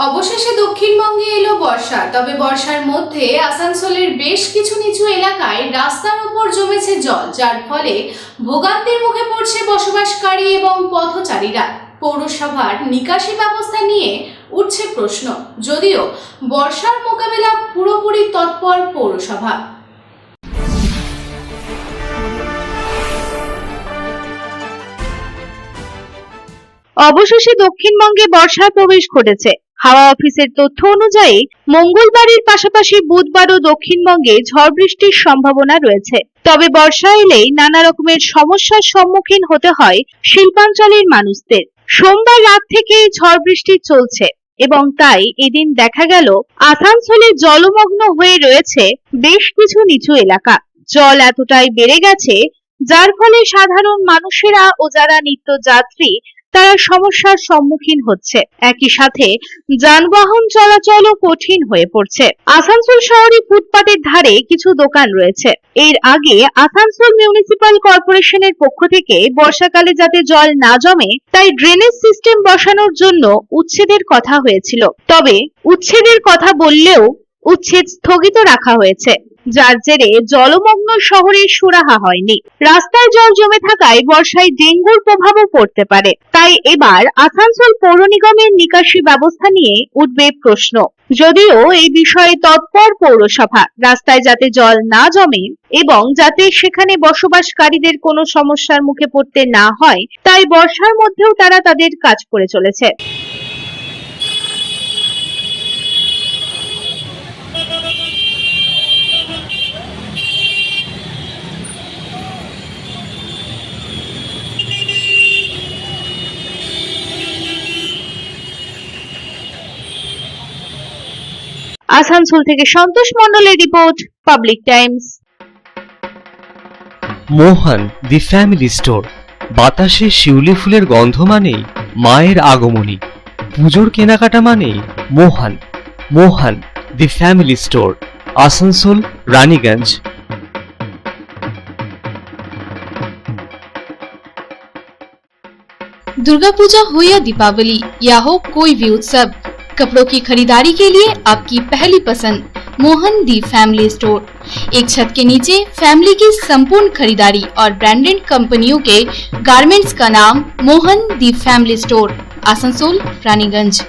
অবশেষে দক্ষিণবঙ্গে এলো বর্ষা। তবে বর্ষার মধ্যে আসানসোলের বেশ কিছু নিচু এলাকায় রাস্তার উপর জমেছে জল, যার ফলে ভোগান্তির মুখে পড়ছে বসবাসকারী এবং পথচারীরা। পৌরসভার নিকাশি ব্যবস্থা নিয়ে উঠছে প্রশ্ন, যদিও বর্ষার মোকাবেলা পুরোপুরি তৎপর পৌরসভা। অবশেষে দক্ষিণবঙ্গে বর্ষার প্রবেশ ঘটেছে। হাওয়া অফিসের তথ্য অনুযায়ী মঙ্গলবারের পাশাপাশি বুধবারও দক্ষিণবঙ্গে ঝড় বৃষ্টির সম্ভাবনা রয়েছে। তবে বর্ষা এলেই নানা রকমের সমস্যার সম্মুখীন হতে হয় শিল্পাঞ্চলের মানুষদের। সোমবার রাত থেকেই ঝড় বৃষ্টি চলছে এবং তাই এদিন দেখা গেল আসানসোলে জলমগ্ন হয়ে রয়েছে বেশ কিছু নিচু এলাকা। জল এতটাই বেড়ে গেছে যার ফলে সাধারণ মানুষেরা ও যারা নিত্যযাত্রী তারা সমস্যার সম্মুখীন হচ্ছে। একই সাথে যানবাহন চলাচলও কঠিন হয়ে পড়ছে। আসানসোল শহরে ফুটপাতের ধারে কিছু দোকান রয়েছে। এর আগে আসানসোল মিউনিসিপাল কর্পোরেশনের পক্ষ থেকে বর্ষাকালে যাতে জল না জমে তাই ড্রেনেজ সিস্টেম বসানোর জন্য উচ্ছেদের কথা হয়েছিল। তবে উচ্ছেদের কথা বললেও উচ্ছেদ স্থগিত রাখা হয়েছে, যার জেরে জলমগ্ন শহরে সুরাহা হয়নি। রাস্তায় জল জমে থাকায় বর্ষায় ডেঙ্গুর প্রভাবও পড়তে পারে। তাই এবার আসানসোল পৌর নিগমের নিকাশি ব্যবস্থা নিয়ে উঠবে প্রশ্ন, যদিও এই বিষয়ে তৎপর পৌরসভা। রাস্তায় যাতে জল না জমে এবং যাতে সেখানে বসবাসকারীদের কোনো সমস্যার মুখে পড়তে না হয়, তাই বর্ষার মধ্যেও তারা তাদের কাজ করে চলেছে। আসানসোল থেকে সন্তোষ মণ্ডলের report, public Times. Mohan the family store. বাতাসে শিউলি ফুলের গন্ধ মানেই মায়ের আগমনী। পুজোর কেনাকাটা মানেই Mohan. Mohan the family store, Asansol Raniganj. Durga Puja हो या दीपावली या हो कोई भी उत्सव, कपड़ों की खरीदारी के लिए आपकी पहली पसंद मोहन दी फैमिली स्टोर। एक छत के नीचे फैमिली की संपूर्ण खरीदारी और ब्रांडेड कंपनियों के गारमेंट्स का नाम मोहन दी फैमिली स्टोर, आसनसोल रानीगंज।